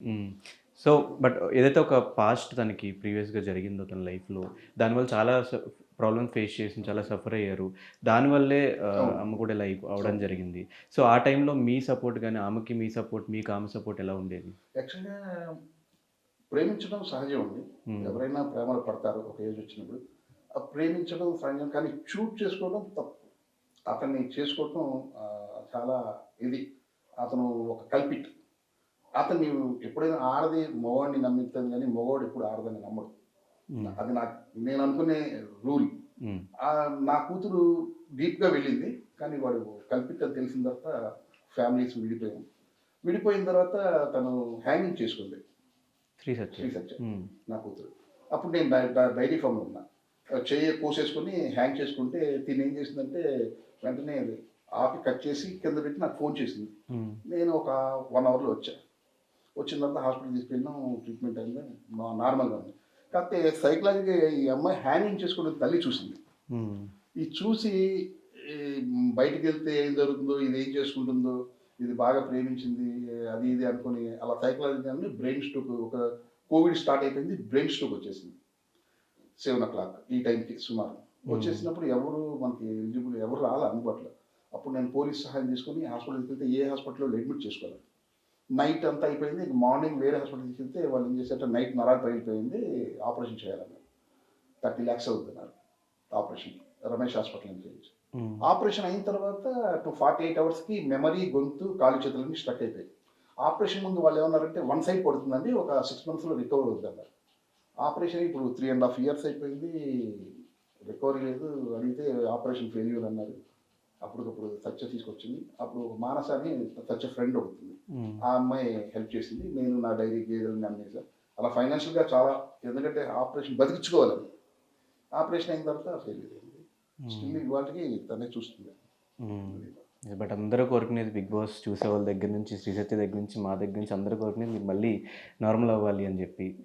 హ్మ్. So, but ఏదైతే ఒక పాస్ట్ తనకి ప్రీవియస్‌గా జరిగిందో తన లైఫ్‌లో, దానివల్ల చాలా ప్రాబ్లమ్స్ ఫేస్ చేసింది. చాలా సఫర్ అయ్యారు. దానివల్లే అవును. అమ్మ కూడా ఇలా అవ్వడం అవును. జరిగింది. సో, ఆ టైంలో మీ సపోర్ట్ గాని, ఆమెకి మీ సపోర్ట్, మీకు ఆమె సపోర్ట్ ఎలా ఉండేది? యాక్చువల్‌గా ప్రేమించడం సహజం అండి. హ్మ్. ఎవరైనా ప్రేమలో పడతారు ఒక ఏజ్ వచ్చినప్పుడు. ఆ ప్రేమించడం సహజం కానీ చూజ్ చేసుకోవడం తప్పు. అతన్ని చేసుకోవటం చాలా ఇది. అతను ఒక కల్పిట్. అతన్ని ఎప్పుడైనా ఆడది మగవాడిని నమ్ముతుంది గానీ, మగవాడు ఎప్పుడు ఆడదని నమ్మడు. హ్మ్. అది నేను అనుకునే రూల్. హ్మ్. నా కూతురు డీప్‌గా వెళ్ళింది. కానీ వాడు కల్పిట్ అని తెలిసిన తర్వాత ఫ్యామిలీస్ విడిపోయాం. విడిపోయిన తర్వాత తను హ్యాంగింగ్ చేసుకుంది. 3 సత్య. శ్రీ సత్య హ్మ్. నా కూతురు. అప్పుడు నేను డైరీ ఫార్మ్‌లో ఉన్నా. చెయ్యి కోసేసుకొని హ్యాంగ్ చేసుకుంటే తినేం చేసిందంటే వెంటనే అది ఆపి కట్ చేసి కింద పెట్టి నాకు ఫోన్ చేసింది. హ్మ్. నేను ఒక 1 అవర్‌లో వచ్చా. వచ్చిన తర్వాత హాస్పిటల్‌కి తీసుకెళ్ళాం. ట్రీట్మెంట్ అయింది. నార్మల్‌గా ఉంది. కాకపోతే సైకలాజికల్‌గా ఈ అమ్మాయి హ్యాంగింగ్ చేసుకున్న తల్లి చూసింది. హ్మ్. ఇది చూసి ఈ బయటికెళ్తే ఏం జరుగుతుందో, ఇది ఏం చేసుకుంటుందో, ఇది బాగా ప్రేమించింది అది ఇది అనుకోని అలా సైకలాజికల్‌గా బ్రెయిన్ స్ట్రోక్ ఒక కోవిడ్ స్టార్ట్ అయిపోయింది. బ్రెయిన్ స్ట్రోక్ వచ్చేసింది. 7:00 ఈ టైంకి సుమారు. హ్మ్. వచ్చేసినప్పుడు ఎవరు మనకి ఎలిజిబుల్ ఎవరు అందుబాటులో. అప్పుడు నేను పోలీస్ సహాయం తీసుకొని హాస్పిటల్‌కి తీసుకెళ్తే ఏ హాస్పిటల్‌లో అడ్మిట్ చేసుకోలేదు. నైట్ అంతా అయిపోయింది. మార్నింగ్ వేరే హాస్పిటల్‌కి తీసుకెళ్తే వాళ్ళు ఏం చేశారంటే నైట్ నరాలు పగిలిపోయింది. ఆపరేషన్ చేయాలన్నారు. 30,00,000 అవుతున్నారు ఆపరేషన్‌కి. రమేష్ హాస్పిటల్ అని చేయించి. హ్మ్. ఆపరేషన్ అయిన తర్వాత 48 అవర్స్‌కి మెమరీ, గొంతు, కాళ్ళు చేతులన్నీ స్ట్రక్ అయిపోయాయి. ఆపరేషన్ ముందు వాళ్ళు ఏమన్నారంటే వన్ సైడ్ పడుతుందండి. ఒక 6 మంత్స్‌లో రికవర్ అవుద్దన్నారు. ఆపరేషన్ ఇప్పుడు 3 ½ ఇయర్స్ అయిపోయింది. రికవరీ లేదు. అడిగితే ఆపరేషన్ ఫెయిల్యూర్ అన్నారు. అప్పటికప్పుడు సత్య తీసుకొచ్చింది. అప్పుడు మానస అని సత్య ఫ్రెండ్ ఒకటుంది. హ్మ్. ఆ అమ్మాయి హెల్ప్ చేసింది. నేను నా డైరీ గేదెలని అమ్మేసా. అలా ఫైనాన్షియల్‌గా చాలా ఎందుకంటే ఆపరేషన్ బతికించుకోవాలని. ఆపరేషన్ అయిన తర్వాత ఫెయిల్యూర్ అయింది. హ్మ్. స్టిల్ ఇవాల్టికి తనే చూస్తుంది. హ్మ్. అది. బట్ అందరూ కోరుకునేది 'బిగ్ బాస్' చూసేవాళ్ళ దగ్గర నుంచి, 'శ్రీ సత్య' దగ్గర నుంచి, మా దగ్గర నుంచి అందరూ కోరుకునేది మీరు మళ్ళీ నార్మల్ అవ్వాలి అని జెప్పి.